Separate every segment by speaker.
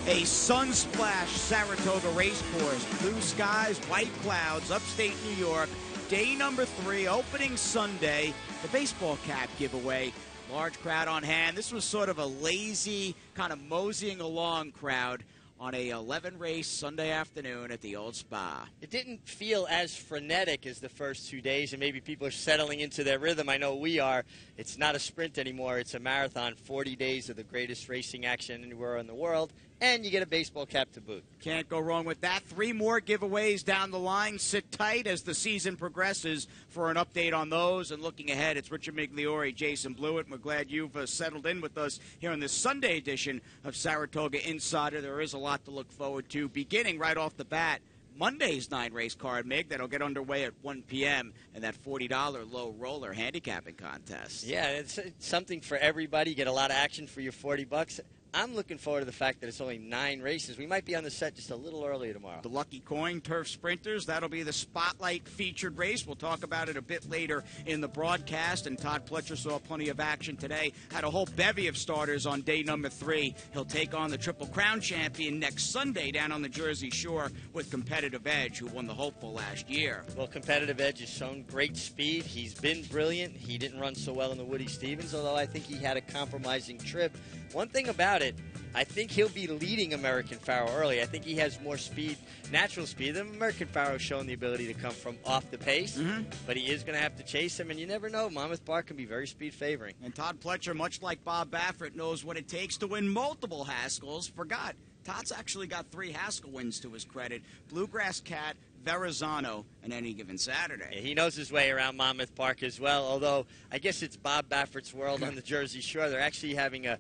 Speaker 1: A sunsplash Saratoga race course, blue skies, white clouds, upstate New York. Day number 3, opening Sunday, the baseball cap giveaway. Large crowd on hand. This was sort of a lazy, kind of moseying along crowd on a 11-race Sunday afternoon at the old spa.
Speaker 2: It didn't feel as frenetic as the first 2 days, and maybe people are settling into their rhythm. I know we are. It's not a sprint anymore. It's a marathon, 40 days of the greatest racing action anywhere in the world, and you get a baseball cap to boot.
Speaker 1: Can't go wrong with that. 3 more giveaways down the line. Sit tight as the season progresses for an update on those. And looking ahead, it's Richard Migliore, Jason Blewett. We're glad you've settled in with us here on this Sunday edition of Saratoga Insider. There is a lot to look forward to, beginning right off the bat. Monday's 9-race card, Mig, that'll get underway at 1 p.m. and that $40 low roller handicapping contest.
Speaker 2: Yeah, it's something for everybody. You get a lot of action for your $40. I'm looking forward to the fact that it's only 9 races. We might be on the set just a little earlier tomorrow.
Speaker 1: The Lucky Coin Turf Sprinters, that'll be the spotlight featured race. We'll talk about it a bit later in the broadcast. And Todd Pletcher saw plenty of action today. Had a whole bevy of starters on day number 3. He'll take on the Triple Crown champion next Sunday down on the Jersey Shore with Competitive Edge, who won the Hopeful last year.
Speaker 2: Well, Competitive Edge has shown great speed. He's been brilliant. He didn't run so well in the Woody Stevens, although I think he had a compromising trip. One thing about it, I think he'll be leading American Pharaoh early. I think he has more speed, natural speed. The American Pharaoh's shown the ability to come from off the pace, but he is going to have to chase him, and you never know. Monmouth Park can be very speed favoring.
Speaker 1: And Todd Pletcher, much like Bob Baffert, knows what it takes to win multiple Haskells. Forgot, Todd's actually got 3 Haskell wins to his credit. Bluegrass Cat, Verrazano, and Any Given Saturday.
Speaker 2: Yeah, he knows his way around Monmouth Park as well, although I guess it's Bob Baffert's world on the Jersey Shore. They're actually having a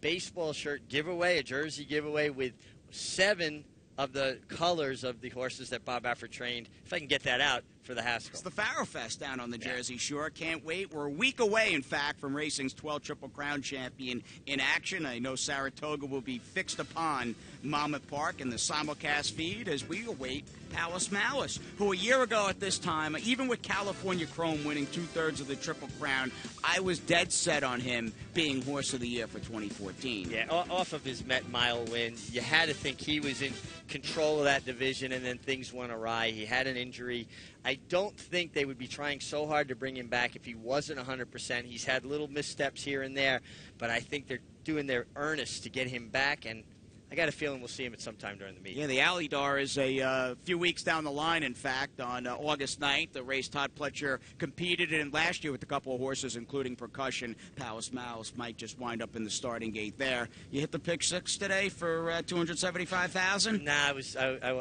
Speaker 2: baseball shirt giveaway, a jersey giveaway with 7 of the colors of the horses that Bob Baffert trained, if I can get that out, for the Haskell.
Speaker 1: It's the Pharaoh Fest down on the Jersey Shore. Can't wait. We're a week away, in fact, from racing's 12th Triple Crown champion in action. I know Saratoga will be fixed upon Monmouth Park in the simulcast feed as we await Palace Malice, who a year ago at this time, even with California Chrome winning 2/3 of the Triple Crown, I was dead set on him being Horse of the Year for 2014.
Speaker 2: Yeah, off of his Met Mile win, you had to think he was in control of that division, and then things went awry. He had an injury. I don't think they would be trying so hard to bring him back if he wasn't 100%. He's had little missteps here and there, but I think they're doing their earnest to get him back, and I got a feeling we'll see him at some time during the meet.
Speaker 1: Yeah, the Alley Dar is a few weeks down the line, in fact, on August 9th. The race Todd Pletcher competed in last year with a couple of horses, including Percussion. Palace Malice might just wind up in the starting gate there. You hit the pick 6 today for $275,000?
Speaker 2: Nah,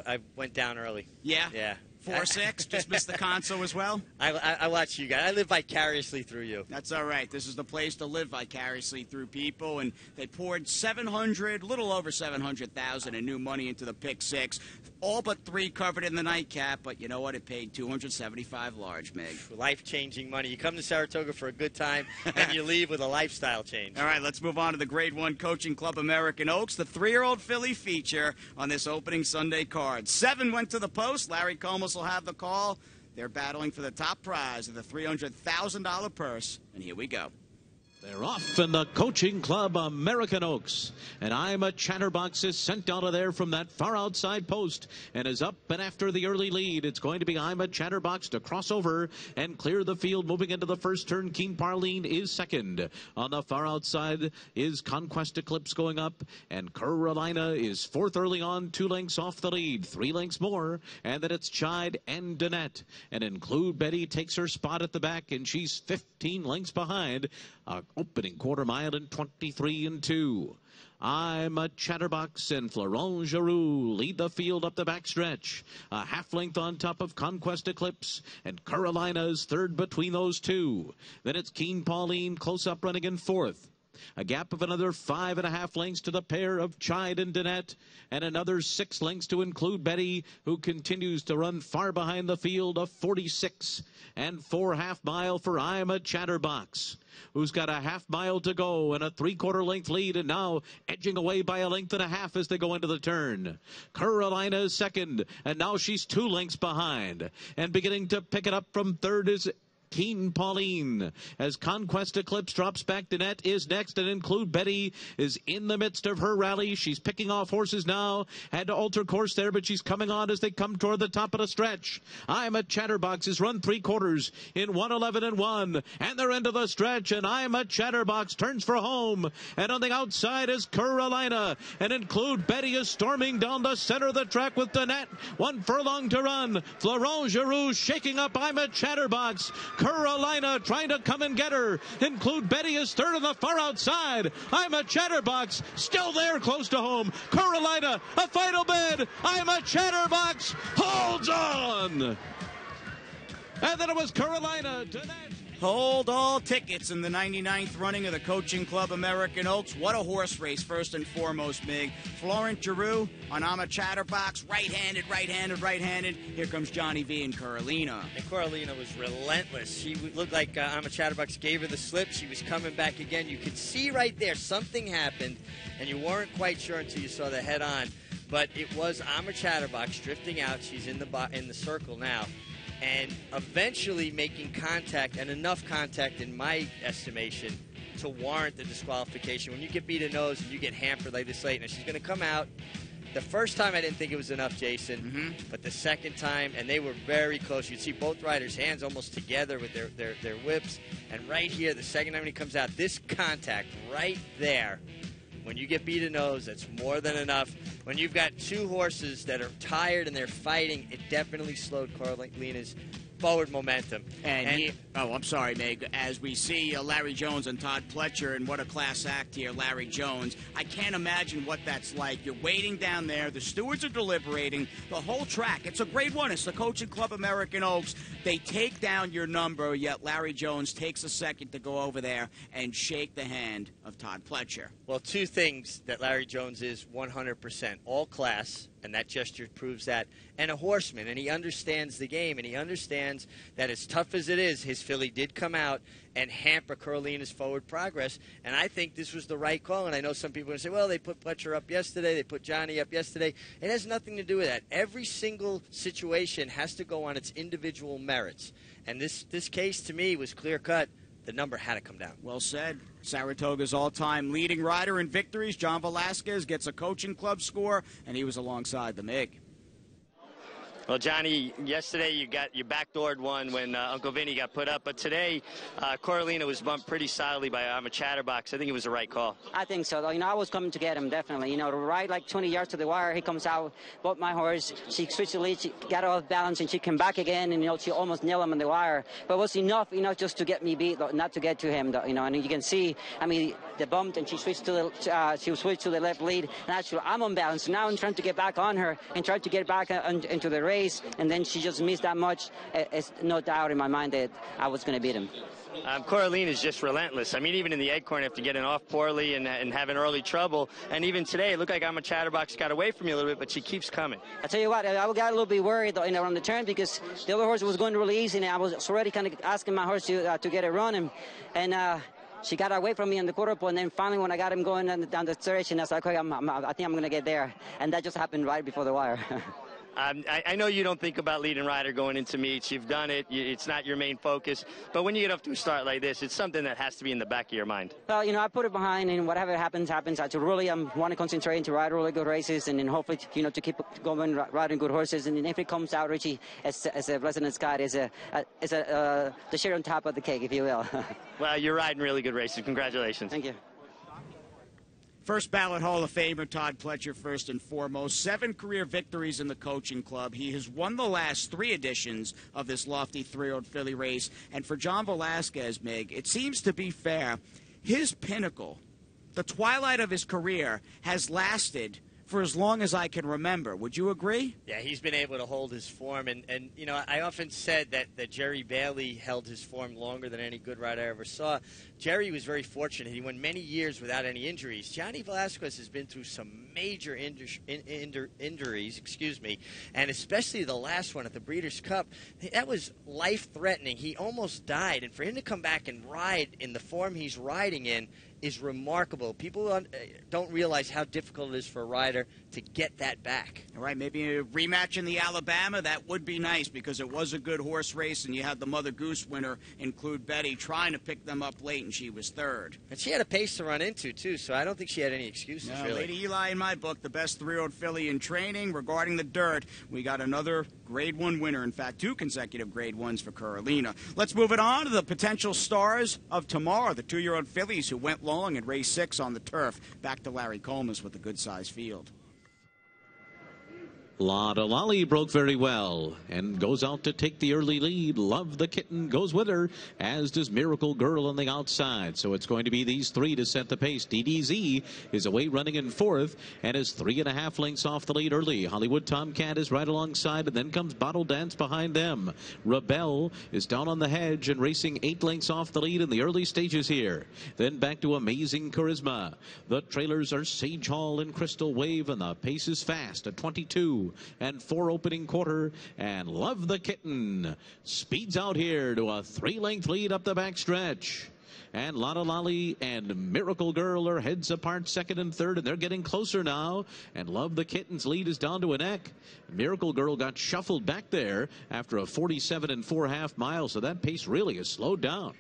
Speaker 2: I went down early.
Speaker 1: Yeah?
Speaker 2: Yeah.
Speaker 1: 4-6, just missed the console as well?
Speaker 2: I watch you guys. I live vicariously through you.
Speaker 1: That's all right. This is the place to live vicariously through people, and they poured little over 700,000 in new money into the pick 6. All but 3 covered in the nightcap, but you know what? It paid $275 large, Meg.
Speaker 2: Life-changing money. You come to Saratoga for a good time, and you leave with a lifestyle change.
Speaker 1: All right, let's move on to the Grade 1 Coaching Club American Oaks, the 3-year-old filly feature on this opening Sunday card. 7 went to the post. Larry Comas will have the call. They're battling for the top prize of the $300,000 purse, and here we go.
Speaker 3: They're off in the Coaching Club American Oaks. And I'm a Chatterbox is sent out of there from that far outside post and is up and after the early lead. It's going to be I'm a Chatterbox to cross over and clear the field. Moving into the first turn, Keen Parleen is second. On the far outside is Conquest Eclipse going up, and Carolina is 4th early on, 2 lengths off the lead, 3 lengths more, and then it's Chide and Danette. And Include Betty takes her spot at the back, and she's 15 lengths behind. Opening quarter mile in 23 and 2. I'm a Chatterbox and Florent Giroux lead the field up the backstretch. A half length on top of Conquest Eclipse, and Carolina's 3rd between those 2. Then it's Keen Pauline close up running in 4th. A gap of another 5.5 lengths to the pair of Chide and Danette, and another 6 lengths to Include Betty, who continues to run far behind the field of 46 and 4 half-mile for I'm a Chatterbox, who's got a half-mile to go and a 3/4 length lead, and now edging away by a length and a half as they go into the turn. Carolina is second, and now she's 2 lengths behind, and beginning to pick it up from 3rd is Keen Pauline. As Conquest Eclipse drops back to net is next, and Include Betty is in the midst of her rally. She's picking off horses now. Had to alter course there, but she's coming on as they come toward the top of the stretch. I'm a Chatterbox is run 3/4 in 1:11.1, and they're into the stretch, and I'm a Chatterbox turns for home, and on the outside is Carolina, and Include Betty is storming down the center of the track with Danette. 1 furlong to run. Florent Giroux shaking up I'm a Chatterbox. Carolina trying to come and get her. Include Betty is third on the far outside. I'm a Chatterbox still there close to home. Carolina, a final bid. I'm a Chatterbox holds on. And then it was Carolina.
Speaker 1: Hold all tickets in the 99th running of the Coaching Club American Oaks. What a horse race, first and foremost, Mig. Florent Giroux on I'm a Chatterbox, right-handed, right-handed, right-handed. Here comes Johnny V and Carolina.
Speaker 2: And Carolina was relentless. She looked like I'm a Chatterbox gave her the slip. She was coming back again. You could see right there something happened, and you weren't quite sure until you saw the head-on. But it was I'm a Chatterbox drifting out. She's in the circle now. And eventually making contact, and enough contact in my estimation, to warrant the disqualification. When you get beat a nose and you get hampered like this late, and she's going to come out. The first time I didn't think it was enough, Jason, but the second time, and they were very close. You'd see both riders' hands almost together with their whips. And right here, the second time he comes out, this contact right there, when you get beat a nose, that's more than enough. When you've got two horses that are tired and they're fighting, it definitely slowed Carolina's forward momentum.
Speaker 1: I'm sorry, Meg. As we see Larry Jones and Todd Pletcher, and what a class act here, Larry Jones. I can't imagine what that's like. You're waiting down there. The stewards are deliberating. The whole track. It's a Grade 1. It's the Coaching Club American Oaks. They take down your number, yet Larry Jones takes a second to go over there and shake the hand of Todd Pletcher.
Speaker 2: Well, two things that Larry Jones is 100%. All class, and that gesture proves that, and a horseman, and he understands the game, and he understands that as tough as it is, his filly did come out and hamper Carolina's forward progress, and I think this was the right call. And I know some people are going to say, well, they put Pletcher up yesterday, they put Johnny up yesterday. It has nothing to do with that. Every single situation has to go on its individual merits, and this case to me was clear-cut. The number had to come down.
Speaker 1: Well said. Saratoga's all-time leading rider in victories, John Velasquez, gets a Coaching Club score, and he was alongside the MIG.
Speaker 4: Well, Johnny, yesterday you backdoored one when Uncle Vinny got put up, but today Carolina was bumped pretty solidly by I'm a Chatterbox. I think it was the right call.
Speaker 5: I think so, though. I was coming to get him, definitely. To ride like 20 yards to the wire, he comes out, bought my horse. She switched the lead, she got off balance, and she came back again, and, she almost nailed him on the wire. But it was enough, just to get me beat, not to get to him, though, and you can see, the bumped, and she switched to the left lead, and actually I'm on balance. Now I'm trying to get back on her and try to get back into the race. And then she just missed that much. It's no doubt in my mind that I was going to beat him.
Speaker 4: Carolina is just relentless. Even in the Acorn, after getting off poorly and having early trouble, and even today, it looked like I'm a Chatterbox got away from you a little bit, but she keeps coming.
Speaker 5: I tell you what, I got a little bit worried on the turn because the other horse was going really easy, and I was already kind of asking my horse to get a run, and she got away from me in the quarter point, and then finally when I got him going down the stretch, and I was like, okay, I think I'm going to get there, and that just happened right before the wire.
Speaker 4: I know you don't think about leading rider going into meets. You've done it. It's not your main focus. But when you get off to a start like this, it's something that has to be in the back of your mind.
Speaker 5: Well, I put it behind, and whatever happens. I just really want to concentrate to ride really good races, and then hopefully, to keep going riding good horses. And if it comes out, Richie, as a blessing in the sky, is the cherry on top of the cake, if you will.
Speaker 4: Well, you're riding really good races. Congratulations.
Speaker 5: Thank you.
Speaker 1: First ballot Hall of Famer Todd Pletcher, first and foremost. 7 career victories in the Coaching Club. He has won the last 3 editions of this lofty 3-year-old filly race. And for John Velasquez, Mig, it seems to be fair. His pinnacle, the twilight of his career, has lasted for as long as I can remember. Would you agree?
Speaker 2: Yeah, he's been able to hold his form. And I often said that Jerry Bailey held his form longer than any good rider I ever saw. Jerry was very fortunate. He went many years without any injuries. Johnny Velasquez has been through some major injuries, and especially the last one at the Breeders' Cup. That was life-threatening. He almost died. And for him to come back and ride in the form he's riding in is remarkable. People don't realize how difficult it is for a rider to get that back.
Speaker 1: All right, maybe a rematch in the Alabama. That would be nice because it was a good horse race, and you had the Mother Goose winner include Betty trying to pick them up late, and she was third.
Speaker 2: And she had a pace to run into, too, so I don't think she had any excuses,
Speaker 1: No,
Speaker 2: really.
Speaker 1: Lady Eli, in my book, the best 3-year-old filly in training. Regarding the dirt, we got another Grade 1 winner. In fact, 2 consecutive Grade 1s for Carolina. Let's move it on to the potential stars of tomorrow, the 2-year-old fillies who went long in race 6 on the turf. Back to Larry Comas with a good-sized field.
Speaker 3: Lotta Lolly broke very well and goes out to take the early lead. Love the Kitten goes with her, as does Miracle Girl on the outside. So it's going to be these 3 to set the pace. DDZ is away running in 4th and is 3.5 lengths off the lead early. Hollywood Tomcat is right alongside, and then comes Bottle Dance behind them. Rebel is down on the hedge and racing 8 lengths off the lead in the early stages here. Then back to Amazing Charisma. The trailers are Sage Hall and Crystal Wave, and the pace is fast at 22 and 4 opening quarter, and Love the Kitten speeds out here to a 3-length lead up the backstretch. And Lotta Lolly and Miracle Girl are heads apart, 2nd and 3rd, and they're getting closer now. And Love the Kitten's lead is down to a neck. Miracle Girl got shuffled back there after a 47 4.5 miles, so that pace really has slowed down.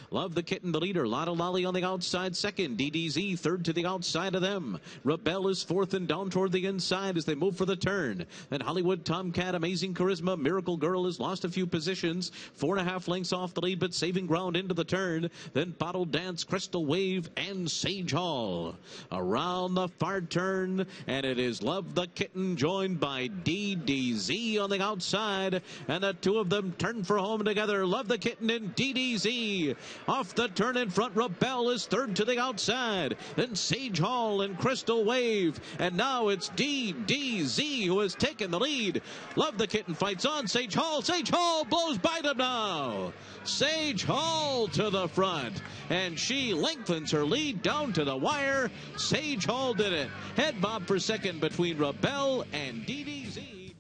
Speaker 3: Love the Kitten, the leader. Lotta Lolly on the outside, 2nd. DDZ, 3rd to the outside of them. Rebel is 4th and down toward the inside as they move for the turn. Then Hollywood Tomcat, Amazing Charisma, Miracle Girl has lost a few positions. 4.5 lengths off the lead, but saving ground into the turn. Then Bottle Dance, Crystal Wave, and Sage Hall. Around the far turn, and it is Love the Kitten joined by DDZ on the outside. And the 2 of them turn for home together. Love the Kitten and DDZ. Off the turn in front, Rebel is 3rd to the outside. Then Sage Hall and Crystal Wave. And now it's DDZ who has taken the lead. Love the Kitten fights on. Sage Hall. Sage Hall blows by them now. Sage Hall to the front. And she lengthens her lead down to the wire. Sage Hall did it. Head bob for 2nd between Rebel and DDZ.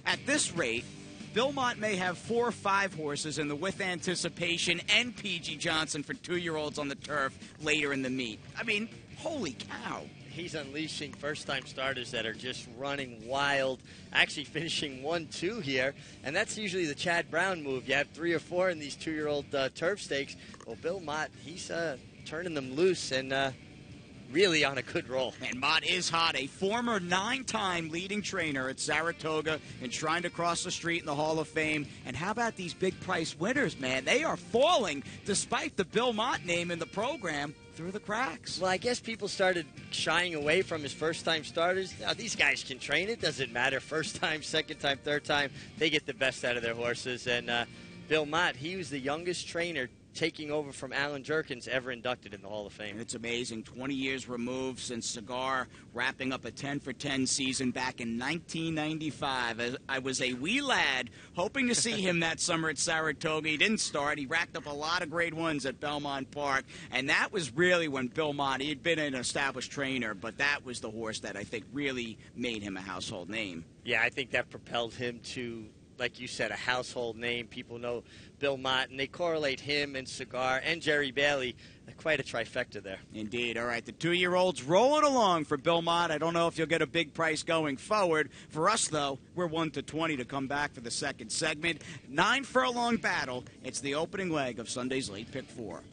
Speaker 1: At this rate, Belmont may have 4 or 5 horses in the With Anticipation and P.G. Johnson for 2-year-olds on the turf later in the meet. I mean, holy cow.
Speaker 2: He's unleashing first-time starters that are just running wild, actually finishing 1-2 here, and that's usually the Chad Brown move. You have 3 or 4 in these 2-year-old turf stakes. Well, Bill Mott, he's turning them loose and really on a good roll.
Speaker 1: And Mott is hot, a former 9-time leading trainer at Saratoga, enshrined across the street in the Hall of Fame. And how about these big price winners, man? They are falling despite the Bill Mott name in the program through the cracks.
Speaker 2: Well, I guess people started shying away from his first-time starters. Now, these guys can train. It doesn't matter. First time, second time, third time, they get the best out of their horses. And Bill Mott, he was the youngest trainer taking over from Alan Jerkins ever inducted in the Hall of Fame.
Speaker 1: It's amazing. 20 years removed since Cigar wrapping up a 10-for-10 season back in 1995. I was a wee lad hoping to see him that summer at Saratoga. He didn't start. He racked up a lot of Grade 1s at Belmont Park, and that was really when Bill Mott, he had been an established trainer, but that was the horse that I think really made him a household name.
Speaker 2: Yeah, I think that propelled him to, like you said, a household name. People know Bill Mott, and they correlate him and Cigar and Jerry Bailey. Quite a trifecta there.
Speaker 1: Indeed. All right, the 2-year-olds rolling along for Bill Mott. I don't know if you'll get a big price going forward. For us, though, we're 1-20 to come back for the second segment. 9-furlong battle. It's the opening leg of Sunday's Late Pick 4.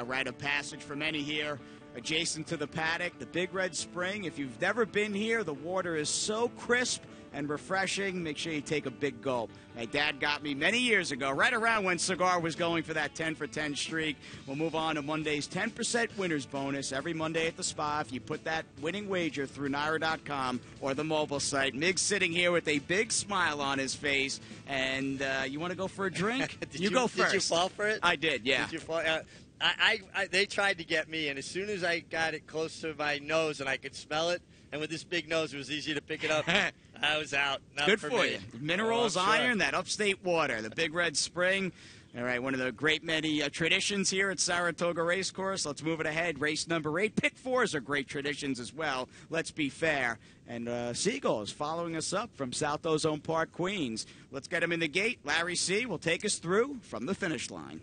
Speaker 1: Rite of passage for many here. Adjacent to the paddock, the Big Red Spring. If you've never been here, the water is so crisp and refreshing. Make sure you take a big gulp. My dad got me many years ago, right around when Cigar was going for that 10-for-10 streak. We'll move on to Monday's 10% winner's bonus every Monday at the spa. If you put that winning wager through Naira.com or the mobile site. Mig's sitting here with a big smile on his face. And you want to go for a drink? you go first.
Speaker 2: Did you fall for it?
Speaker 1: I did, yeah.
Speaker 2: Did you fall? They tried to get me, and as soon as I got it close to my nose and I could smell it, and with this big nose, it was easy to pick it up. I was out. Not
Speaker 1: Good
Speaker 2: for
Speaker 1: for
Speaker 2: me.
Speaker 1: you. Minerals,
Speaker 2: Oh, sure.
Speaker 1: iron, that upstate water, the Big Red Spring. All right, one of the great many traditions here at Saratoga Racecourse. Let's move it ahead. Race number 8. Pick 4s are great traditions as well. Let's be fair. And Siegel is following us up from South Ozone Park, Queens. Let's get him in the gate. Larry C. will take us through from the finish line.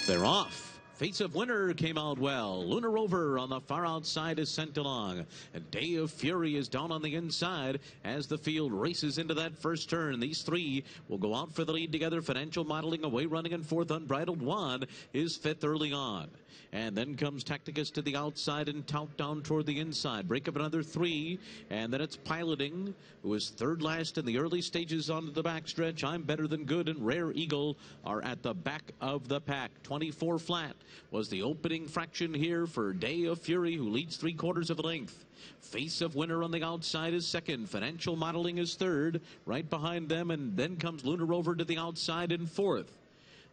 Speaker 3: They're off. Face of Winter came out well. Lunar Rover on the far outside is sent along. And Day of Fury is down on the inside as the field races into that first turn. These three will go out for the lead together. Financial Modeling away running in fourth. Unbridled One is fifth early on. And then comes Tacticus to the outside and Tout down toward the inside. Break up another 3. And then it's Piloting, who is third last in the early stages onto the backstretch. I'm Better Than Good and Rare Eagle are at the back of the pack. 24 flat was the opening fraction here for Day of Fury, who leads 3/4 of a length. Face of Winter on the outside is second. Financial Modeling is third, right behind them. And then comes Lunar Rover to the outside in fourth.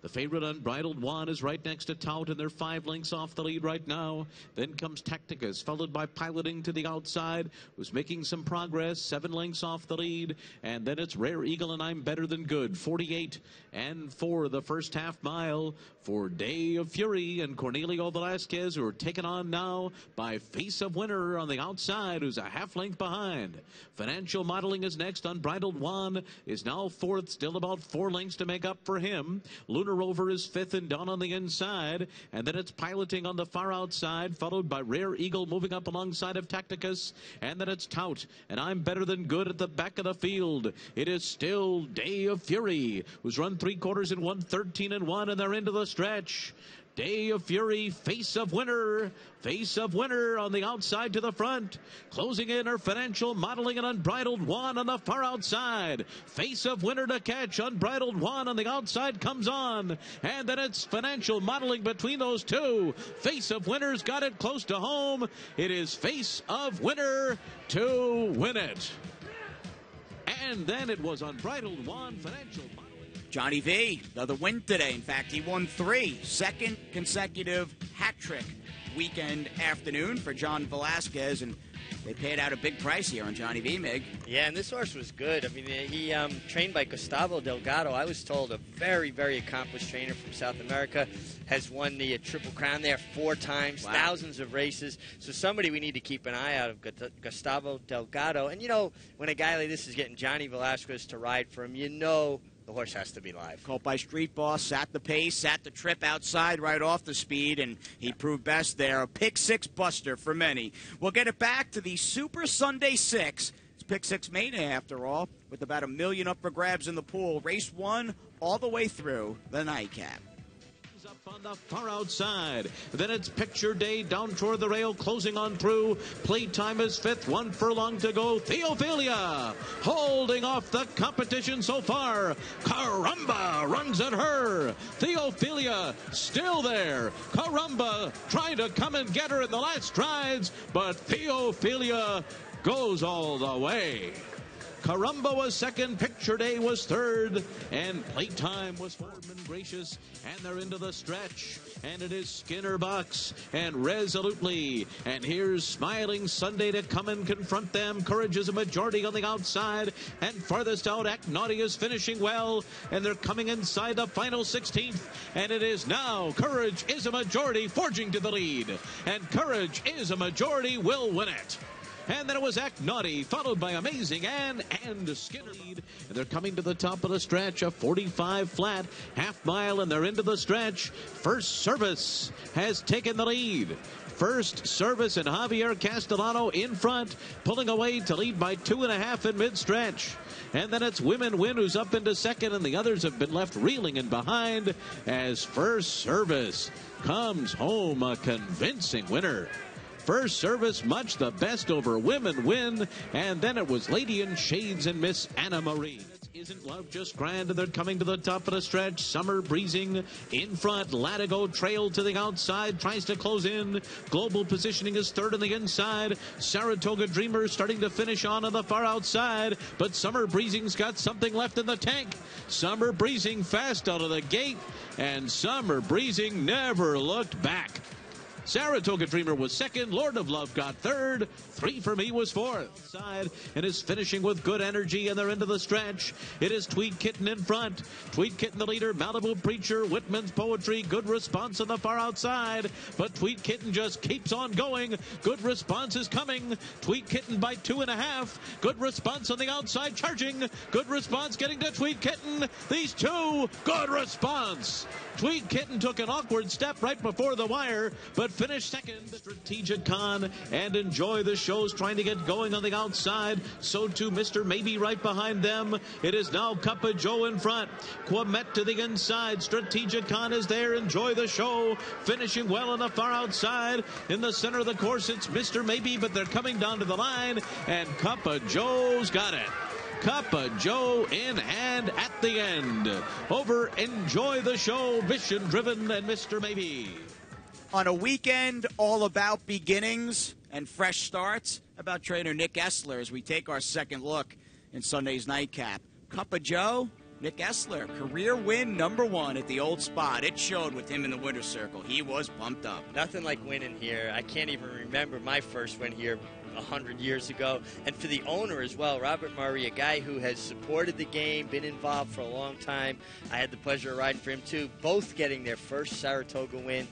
Speaker 3: The favorite Unbridled One is right next to Tout, and they're 5 lengths off the lead right now. Then comes Tacticus, followed by Piloting to the outside, who's making some progress, 7 lengths off the lead. And then it's Rare Eagle and I'm Better Than Good, 48 and 4 the first half mile for Day of Fury and Cornelio Velasquez, who are taken on now by Face of Winter on the outside, who's a half length behind. Financial Modeling is next. Unbridled One is now fourth, still about 4 lengths to make up for him. Lunar Rover is fifth and down on the inside. And then it's Piloting on the far outside, followed by Rare Eagle moving up alongside of Tacticus. And then it's Tout and I'm Better Than Good at the back of the field. It is still Day of Fury, who's run 3/4 in 1:13 and 1, and they're into the stretch. Day of Fury, Face of Winter. Face of Winter on the outside to the front. Closing in are Financial Modeling and Unbridled One on the far outside. Face of Winter to catch. Unbridled One on the outside comes on. And then it's Financial Modeling between those two. Face of Winter's got it close to home. It is Face of Winter to win it. And then it was Unbridled One, Financial Modeling.
Speaker 1: Johnny V, another win today. In fact, he won 3. Second consecutive hat trick weekend afternoon for John Velasquez, and they paid out a big price here on Johnny V, Mig.
Speaker 2: Yeah, and this horse was good. I mean, he trained by Gustavo Delgado. I was told a very, very accomplished trainer from South America. Has won the Triple Crown there 4 times, wow. Thousands of races. So somebody we need to keep an eye out of, Gustavo Delgado. And, you know, when a guy like this is getting Johnny Velasquez to ride for him, you know the horse has to be live.
Speaker 1: Caught by Street Boss, sat the pace, sat the trip outside right off the speed, and he proved best there. A pick 6 buster for many. We'll get it back to the Super Sunday 6. It's pick 6 mania after all, with about $1 million up for grabs in the pool. Race 1 all the way through the Nightcap.
Speaker 3: Up on the far outside. Then it's Picture Day down toward the rail, closing on through. Playtime is 5th, 1 furlong to go. Theophilia holding off the competition so far. Caramba runs at her. Theophilia still there. Caramba trying to come and get her in the last strides, but Theophilia goes all the way. Caramba was second, Picture Day was third, and Playtime was fourth and Gracious, and they're into the stretch, and it is Skinner Box, and Resolutely, and here's Smiling Sunday to come and confront them. Courage is a majority on the outside, and farthest out, Act Naughty is finishing well, and they're coming inside the final 16th, and it is now Courage is a majority forging to the lead, and Courage is a majority will win it. And then it was Act Naughty, followed by Amazing Ann and Skinner. And they're coming to the top of the stretch, a 45 flat, half mile, and they're into the stretch. First Service has taken the lead. First Service and Javier Castellano in front, pulling away to lead by 2.5 in mid-stretch. And then it's Women Win, who's up into second, and the others have been left reeling in behind as First Service comes home a convincing winner. First Service much the best over Women Win, and then it was Lady in Shades and Miss Anna Marie. Isn't Love Just Grand? They're coming to the top of the stretch. Summer Breezing in front. Latigo Trail to the outside, tries to close in. Global Positioning is third on the inside. Saratoga Dreamer starting to finish on the far outside, but Summer Breezing's got something left in the tank. Summer Breezing fast out of the gate, and Summer Breezing never looked back. Saratoga Dreamer was second. Lord of Love got third. 3 for Me was fourth. Side and is finishing with good energy, and they're into the stretch. It is Tweed Kitten in front. Tweed Kitten the leader. Malibu Preacher, Whitman's Poetry. Good response on the far outside, but Tweed Kitten just keeps on going. Good response is coming. Tweed Kitten by 2.5. Good response on the outside, charging. Good response getting to Tweed Kitten. These two, good response. Tweed Kitten took an awkward step right before the wire, but finished second. Strategic Con and Enjoy the Show's trying to get going on the outside. So too Mr. Maybe right behind them. It is now Cup of Joe in front. Quamet to the inside. Strategic Con is there. Enjoy the Show finishing well on the far outside. In the center of the course, it's Mr. Maybe, but they're coming down to the line, and Cup of Joe's got it. Cup of Joe in hand at the end. Over Enjoy the Show, Mission Driven, and Mr. Maybe.
Speaker 1: On a weekend all about beginnings and fresh starts, about trainer Nick Essler as we take our second look in Sunday's Nightcap. Cup of Joe, Nick Essler, career win #1 at the old spot. It showed with him in the winner's circle. He was pumped up.
Speaker 2: Nothing like winning here. I can't even remember my first win here 100 years ago. And for the owner as well, Robert Murray, a guy who has supported the game, been involved for a long time. I had the pleasure of riding for him too, both getting their first Saratoga win.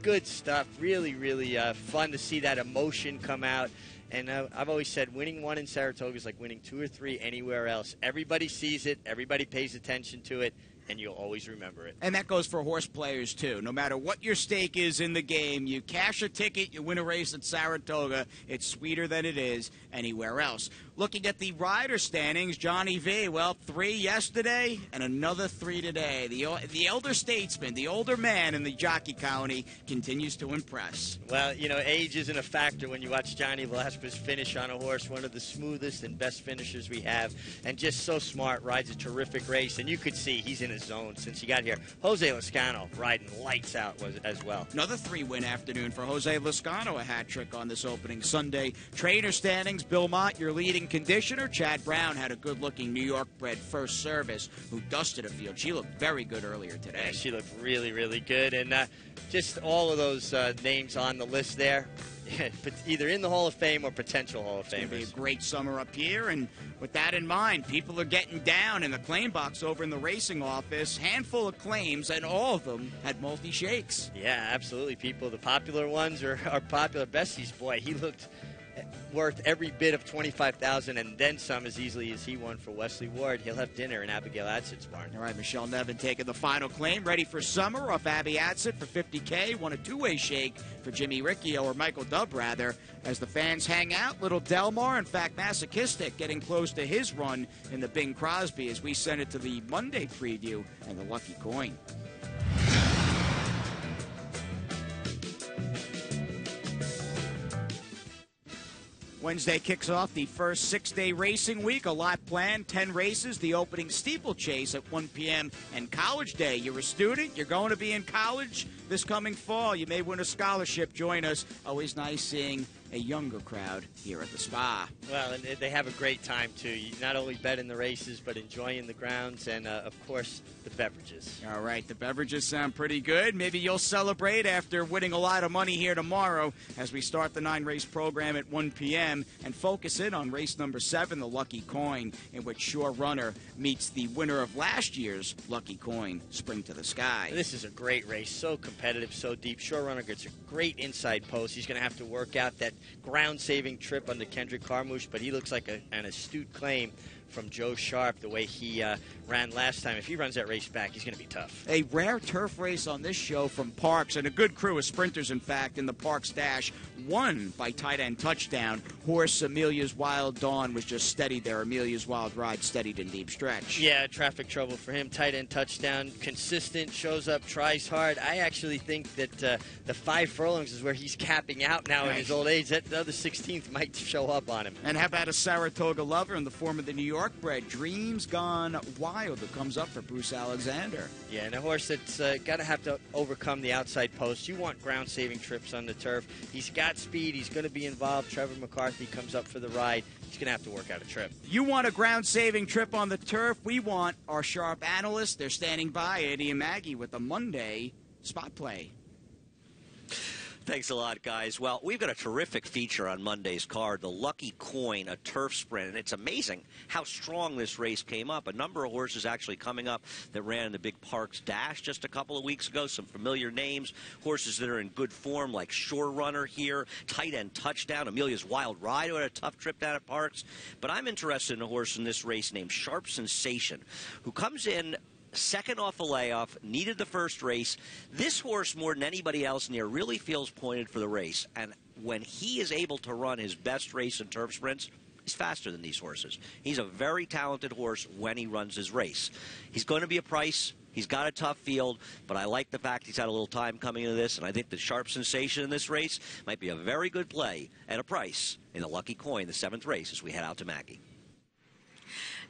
Speaker 2: Good stuff. Really, really fun to see that emotion come out. And I've always said winning one in Saratoga is like winning 2 or 3 anywhere else. Everybody sees it. Everybody pays attention to it. And you'll always remember it.
Speaker 1: And that goes for horse players, too. No matter what your stake is in the game, you cash a ticket, you win a race at Saratoga. It's sweeter than it is anywhere else. Looking at the rider standings, Johnny V, well, 3 yesterday and another 3 today. The elder statesman, the older man in the jockey colony continues to impress.
Speaker 2: Well, you know, age isn't a factor when you watch Johnny Velasquez finish on a horse, one of the smoothest and best finishers we have, and just so smart, rides a terrific race. And you could see he's in his zone since he got here. Jose Lezcano riding lights out as well.
Speaker 1: Another 3-win afternoon for Jose Lezcano, a hat trick on this opening Sunday. Trainer standings, Bill Mott, your leading conditioner. Chad Brown had a good-looking New York-bred First Service who dusted a field. She looked very good earlier today.
Speaker 2: Yeah, she looked really, really good. And just all of those names on the list there, either in the Hall of Fame or potential Hall of Famers.
Speaker 1: It's going to be a great summer up here, and with that in mind, people are getting down in the claim box over in the racing office. Handful of claims, and all of them had multi-shakes.
Speaker 2: Yeah, absolutely, people. The popular ones are popular. Bestie's boy, he looked worth every bit of $25,000 and then some, as easily as he won for Wesley Ward. He'll have dinner in Abigail Adsett's barn.
Speaker 1: All right, Michelle Nevin taking the final claim, ready for summer off Abby Adsett for $50K. Won a 2-way shake for Jimmy Riccio, or Michael Dubb rather, as the fans hang out. Little Delmar, in fact, masochistic, getting close to his run in the Bing Crosby as we send it to the Monday preview and the lucky coin. Wednesday kicks off the first 6-day racing week. A lot planned, 10 races, the opening steeplechase at 1 p.m. and College Day. You're a student, you're going to be in college this coming fall. You may win a scholarship. Join us. Always nice seeing a younger crowd here at the spa.
Speaker 2: Well, and they have a great time, too. You not only bet in the races, but enjoying the grounds and, of course, the beverages.
Speaker 1: All right, the beverages sound pretty good. Maybe you'll celebrate after winning a lot of money here tomorrow as we start the 9-race program at 1 p.m. and focus in on race number 7, the Lucky Coin, in which Shore Runner meets the winner of last year's Lucky Coin, Spring to the Sky.
Speaker 2: This is a great race, so competitive, so deep. Shore Runner gets a great inside post. He's going to have to work out that ground-saving trip under Kendrick Carmouche, but he looks like an astute claim from Joe Sharp, the way he ran last time. If he runs that race back, he's going to be tough.
Speaker 1: A rare turf race on this show from Parks, and a good crew of sprinters, in fact, in the Parks Dash, won by tight end touchdown. Horse Amelia's Wild Dawn was just steady there. Amelia's Wild Ride steadied in deep stretch.
Speaker 2: Yeah, traffic trouble for him. Tight end touchdown, consistent, shows up, tries hard. I actually think that the 5 furlongs is where he's capping out now in his old age. That the other 16th might show up on him.
Speaker 1: And how about a Saratoga lover in the form of the New York bred Dreams Gone Wild, who comes up for Bruce Alexander.
Speaker 2: Yeah, and a horse that's got to have to overcome the outside post. You want ground-saving trips on the turf. He's got speed. He's going to be involved. Trevor McCarthy comes up for the ride. He's going to have to work out a trip.
Speaker 1: You want a ground-saving trip on the turf? We want our sharp analysts. They're standing by, Eddie and Maggie, with the Monday spot play.
Speaker 6: Thanks a lot, guys. Well, we've got a terrific feature on Monday's card, the Lucky Coin, a turf sprint. And it's amazing how strong this race came up. A number of horses actually coming up that ran in the Big Parks Dash just a couple of weeks ago. Some familiar names, horses that are in good form like Shore Runner here, Tight End Touchdown, Amelia's Wild Ride, who had a tough trip down at Parks. But I'm interested in a horse in this race named Sharp Sensation, who comes in second off a layoff, needed the first race. This horse, more than anybody else in here, really feels pointed for the race. And when he is able to run his best race in turf sprints, he's faster than these horses. He's a very talented horse when he runs his race. He's going to be a price. He's got a tough field, but I like the fact he's had a little time coming into this, and I think the Sharp Sensation in this race might be a very good play at a price in the Lucky Coin, the 7th race, as we head out to Mackey.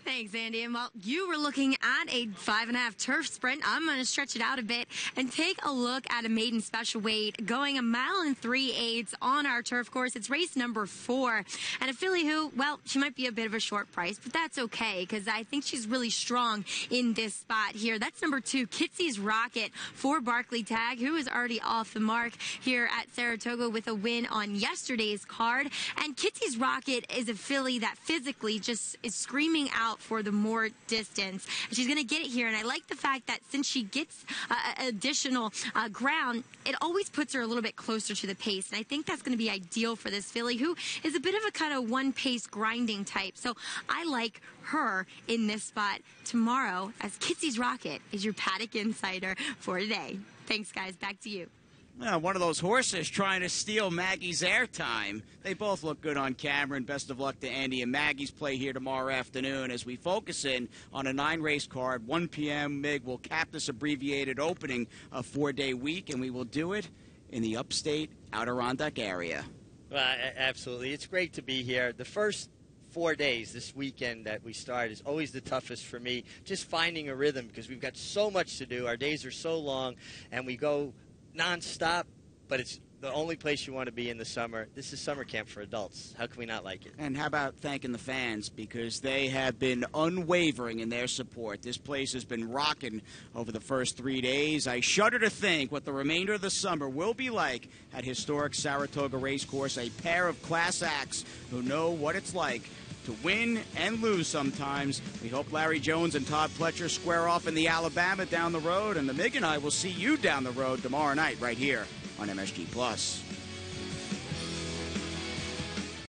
Speaker 7: Thanks, Andy. And while you were looking at a 5.5 turf sprint, I'm going to stretch it out a bit and take a look at a maiden special weight going 1 3/8 miles on our turf course. It's race number 4. And a filly who, well, she might be a bit of a short price, but that's okay because I think she's really strong in this spot here. That's number 2, Kitsy's Rocket for Barclay Tagg, who is already off the mark here at Saratoga with a win on yesterday's card. And Kitsy's Rocket is a filly that physically just is screaming out for the more distance. She's going to get it here, and I like the fact that since she gets additional ground, it always puts her a little bit closer to the pace, and I think that's going to be ideal for this filly, who is a bit of a kind of one-pace grinding type. So I like her in this spot tomorrow, as Kitsy's Rocket is your paddock insider for today. Thanks, guys. Back to you.
Speaker 1: Well, one of those horses trying to steal Maggie's airtime. They both look good on camera, and best of luck to Andy and Maggie's play here tomorrow afternoon as we focus in on a 9-race card. 1 p.m. MIG will cap this abbreviated opening a 4-day week, and we will do it in the upstate Adirondack area.
Speaker 2: Well, absolutely. It's great to be here. The first 4 days this weekend that we start is always the toughest for me, just finding a rhythm because we've got so much to do. Our days are so long, and we go non-stop, but it's the only place you want to be in the summer. This is summer camp for adults. How can we not like it?
Speaker 1: And how about thanking the fans, because they have been unwavering in their support. This place has been rocking over the first 3 days. I shudder to think what the remainder of the summer will be like at historic Saratoga Racecourse, a pair of class acts who know what it's like to win and lose sometimes. We hope Larry Jones and Todd Pletcher square off in the Alabama down the road, and the MIG and I will see you down the road tomorrow night right here on MSG Plus.